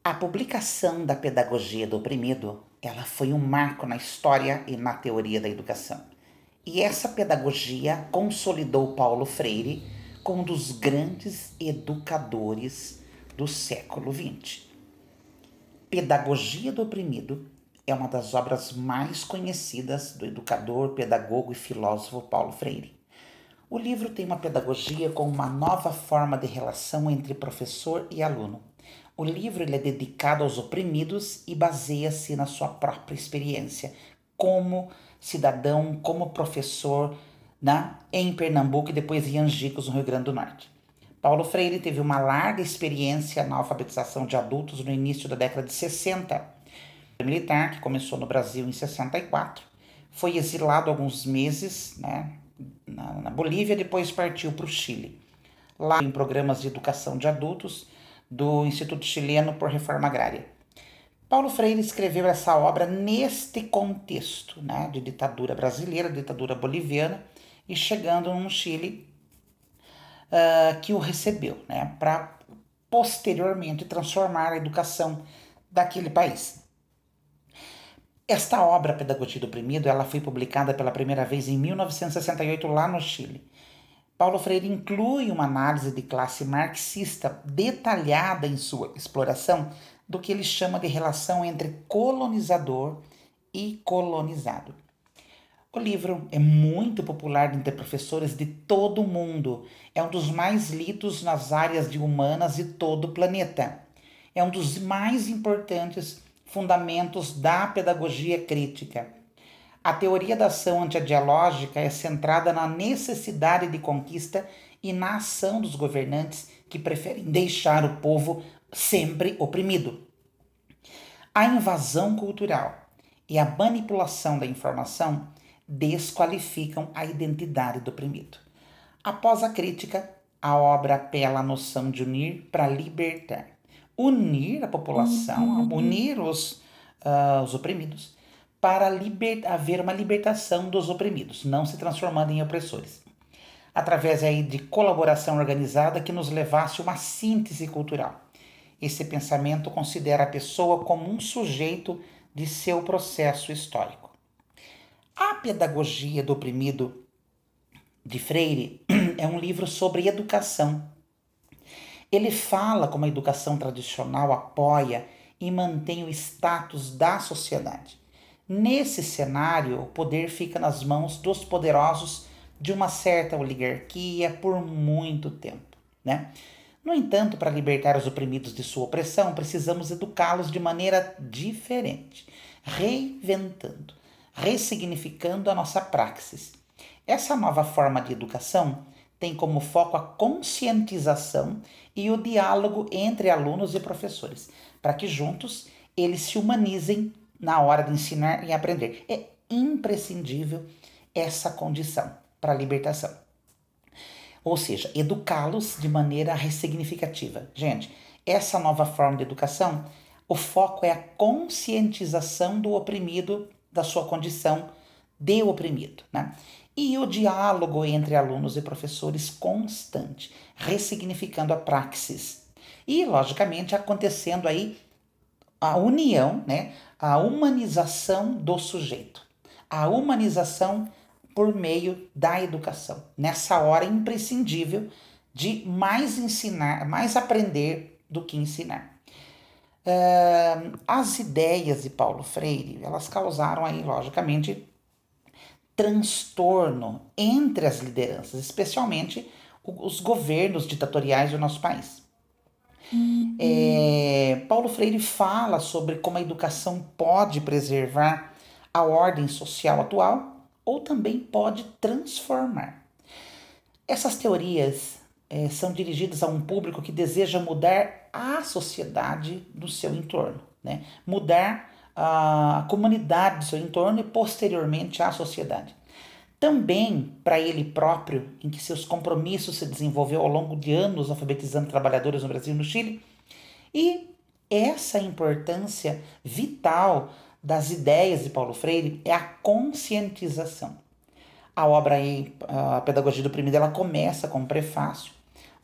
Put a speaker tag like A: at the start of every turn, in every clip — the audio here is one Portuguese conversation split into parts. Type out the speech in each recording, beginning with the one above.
A: A publicação da Pedagogia do Oprimido, ela foi um marco na história e na teoria da educação. E essa pedagogia consolidou Paulo Freire como um dos grandes educadores do século XX. Pedagogia do Oprimido é uma das obras mais conhecidas do educador, pedagogo e filósofo Paulo Freire. O livro tem uma pedagogia com uma nova forma de relação entre professor e aluno. O livro ele é dedicado aos oprimidos e baseia-se na sua própria experiência como cidadão, como professor, né, em Pernambuco e depois em Angicos, no Rio Grande do Norte. Paulo Freire teve uma larga experiência na alfabetização de adultos no início da década de 60. O militar, que começou no Brasil em 64, foi exilado alguns meses, né, na Bolívia, depois partiu para o Chile. Lá em programas de educação de adultos do Instituto Chileno por Reforma Agrária. Paulo Freire escreveu essa obra neste contexto, né, de ditadura brasileira, ditadura boliviana, e chegando no Chile, que o recebeu, né, para posteriormente transformar a educação daquele país. Esta obra, Pedagogia do Oprimido, ela foi publicada pela primeira vez em 1968 lá no Chile. Paulo Freire inclui uma análise de classe marxista detalhada em sua exploração do que ele chama de relação entre colonizador e colonizado. O livro é muito popular entre professores de todo o mundo. É um dos mais lidos nas áreas de humanas de todo o planeta. É um dos mais importantes fundamentos da pedagogia crítica. A teoria da ação antidialógica é centrada na necessidade de conquista e na ação dos governantes que preferem deixar o povo sempre oprimido. A invasão cultural e a manipulação da informação desqualificam a identidade do oprimido. Após a crítica, a obra apela à noção de unir para libertar. Unir a população, unir os oprimidos, para haver uma libertação dos oprimidos, não se transformando em opressores. Através aí de colaboração organizada que nos levasse a uma síntese cultural. Esse pensamento considera a pessoa como um sujeito de seu processo histórico. A Pedagogia do Oprimido de Freire é um livro sobre educação. Ele fala como a educação tradicional apoia e mantém o status da sociedade. Nesse cenário, o poder fica nas mãos dos poderosos de uma certa oligarquia por muito tempo, né? No entanto, para libertar os oprimidos de sua opressão, precisamos educá-los de maneira diferente, reinventando, ressignificando a nossa praxis. Essa nova forma de educação tem como foco a conscientização e o diálogo entre alunos e professores, para que juntos eles se humanizem na hora de ensinar e aprender. É imprescindível essa condição para a libertação. Ou seja, educá-los de maneira ressignificativa. Gente, essa nova forma de educação, o foco é a conscientização do oprimido da sua condição de oprimido, né? E o diálogo entre alunos e professores constante, ressignificando a praxis. E, logicamente, acontecendo aí a união, né? A humanização do sujeito. A humanização por meio da educação. Nessa hora imprescindível de mais ensinar, mais aprender do que ensinar. As ideias de Paulo Freire, elas causaram aí, logicamente, transtorno entre as lideranças, especialmente os governos ditatoriais do nosso país. Paulo Freire fala sobre como a educação pode preservar a ordem social atual ou também pode transformar. Essas teorias são dirigidas a um público que deseja mudar a sociedade do seu entorno, né? Mudar a comunidade do seu entorno e posteriormente a sociedade. Também para ele próprio, em que seus compromissos se desenvolveu ao longo de anos alfabetizando trabalhadores no Brasil e no Chile, e essa importância vital das ideias de Paulo Freire é a conscientização. A obra aí, a Pedagogia do Oprimido, ela começa com um prefácio,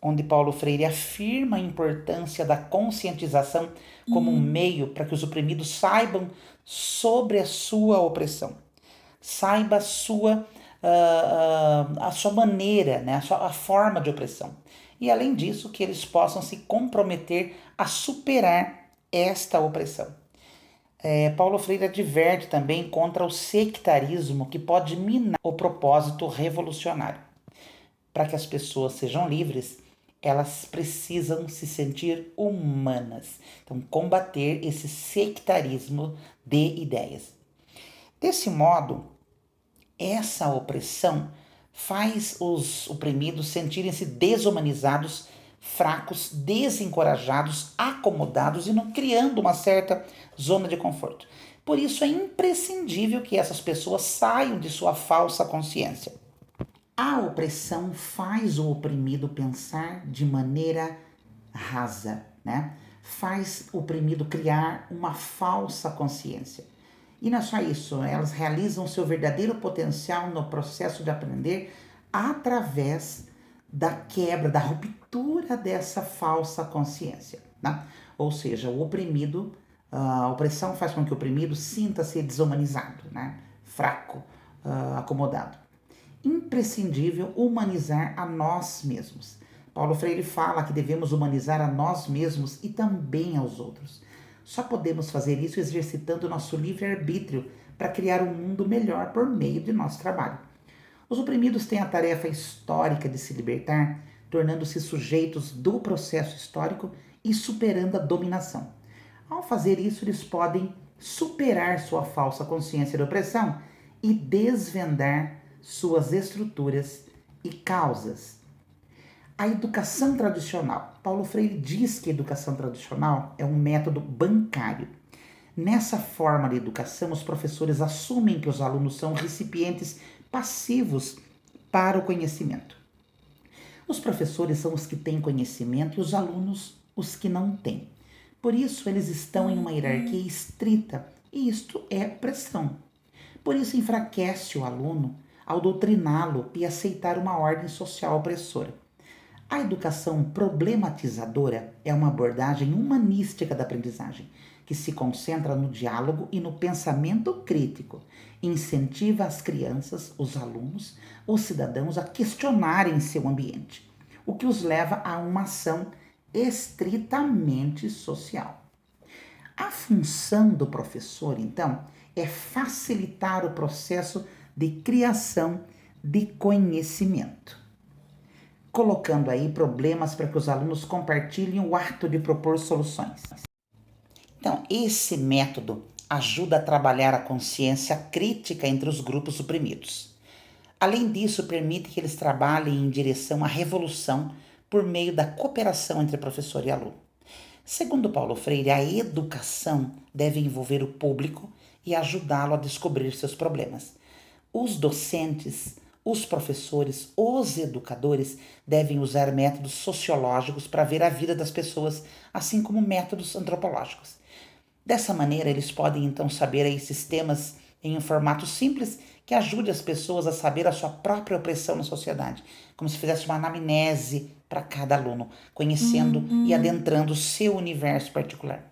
A: onde Paulo Freire afirma a importância da conscientização como um meio para que os oprimidos saibam sobre a sua opressão, saiba a sua maneira, né, a forma de opressão. E além disso, que eles possam se comprometer a superar esta opressão. Paulo Freire adverte também contra o sectarismo que pode minar o propósito revolucionário. Para que as pessoas sejam livres, elas precisam se sentir humanas. Então, combater esse sectarismo de ideias. Desse modo, essa opressão faz os oprimidos sentirem-se desumanizados, fracos, desencorajados, acomodados e não criando uma certa zona de conforto. Por isso é imprescindível que essas pessoas saiam de sua falsa consciência. A opressão faz o oprimido pensar de maneira rasa, né? Faz o oprimido criar uma falsa consciência. E não é só isso, elas realizam seu verdadeiro potencial no processo de aprender através da quebra, da ruptura dessa falsa consciência, né? Ou seja, o oprimido, a opressão faz com que o oprimido sinta-se desumanizado, né? Fraco, acomodado. Imprescindível humanizar a nós mesmos. Paulo Freire fala que devemos humanizar a nós mesmos e também aos outros. Só podemos fazer isso exercitando nosso livre-arbítrio para criar um mundo melhor por meio de nosso trabalho. Os oprimidos têm a tarefa histórica de se libertar, tornando-se sujeitos do processo histórico e superando a dominação. Ao fazer isso, eles podem superar sua falsa consciência de opressão e desvendar suas estruturas e causas. A educação tradicional. Paulo Freire diz que a educação tradicional é um método bancário. Nessa forma de educação, os professores assumem que os alunos são recipientes passivos para o conhecimento. Os professores são os que têm conhecimento e os alunos os que não têm. Por isso, eles estão em uma hierarquia estrita e isto é pressão. Por isso, enfraquece o aluno ao doutriná-lo e aceitar uma ordem social opressora. A educação problematizadora é uma abordagem humanística da aprendizagem, que se concentra no diálogo e no pensamento crítico, incentiva as crianças, os alunos, os cidadãos a questionarem seu ambiente, o que os leva a uma ação estritamente social. A função do professor, então, é facilitar o processo de criação de conhecimento, colocando aí problemas para que os alunos compartilhem o ato de propor soluções. Então, esse método ajuda a trabalhar a consciência crítica entre os grupos oprimidos. Além disso, permite que eles trabalhem em direção à revolução por meio da cooperação entre professor e aluno. Segundo Paulo Freire, a educação deve envolver o público e ajudá-lo a descobrir seus problemas. Os docentes, os professores, os educadores devem usar métodos sociológicos para ver a vida das pessoas, assim como métodos antropológicos. Dessa maneira, eles podem então saber aí sistemas em um formato simples que ajude as pessoas a saber a sua própria opressão na sociedade, como se fizesse uma anamnese para cada aluno, conhecendo e adentrando o seu universo particular.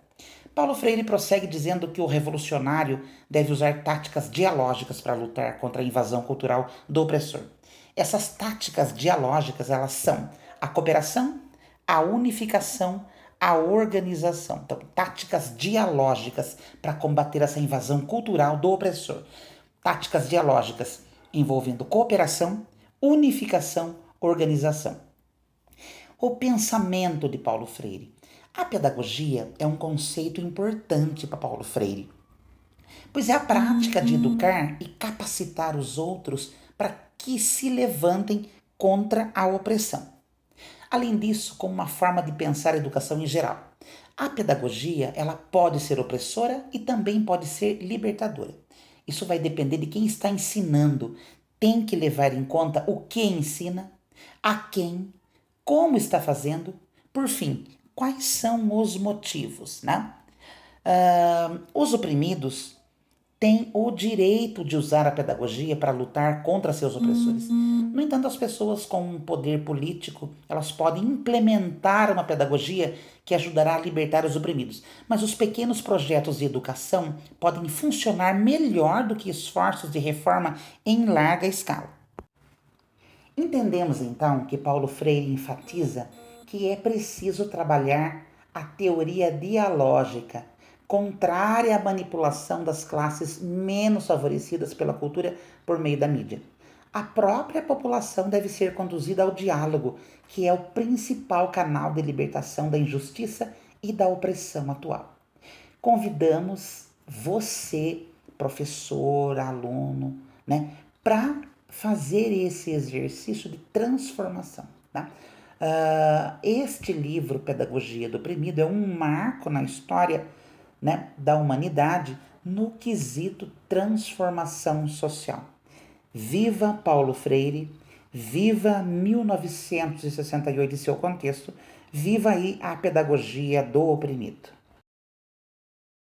A: Paulo Freire prossegue dizendo que o revolucionário deve usar táticas dialógicas para lutar contra a invasão cultural do opressor. Essas táticas dialógicas, elas são a cooperação, a unificação, a organização. Então, táticas dialógicas para combater essa invasão cultural do opressor. Táticas dialógicas envolvendo cooperação, unificação, organização. O pensamento de Paulo Freire. A pedagogia é um conceito importante para Paulo Freire, pois é a prática de educar e capacitar os outros para que se levantem contra a opressão. Além disso, como uma forma de pensar a educação em geral, a pedagogia ela pode ser opressora e também pode ser libertadora. Isso vai depender de quem está ensinando. Tem que levar em conta o que ensina, a quem, como está fazendo, por fim, quais são os motivos, né? Os oprimidos tem o direito de usar a pedagogia para lutar contra seus opressores. No entanto, as pessoas com um poder político, elas podem implementar uma pedagogia que ajudará a libertar os oprimidos. Mas os pequenos projetos de educação podem funcionar melhor do que esforços de reforma em larga escala. Entendemos então que Paulo Freire enfatiza que é preciso trabalhar a teoria dialógica, contrária à manipulação das classes menos favorecidas pela cultura por meio da mídia. A própria população deve ser conduzida ao diálogo, que é o principal canal de libertação da injustiça e da opressão atual. Convidamos você, professor, aluno, né, para fazer esse exercício de transformação. Tá? Este livro, Pedagogia do Oprimido, é um marco na história, né, da humanidade no quesito transformação social. Viva Paulo Freire, viva 1968 e seu contexto, viva aí a pedagogia do oprimido.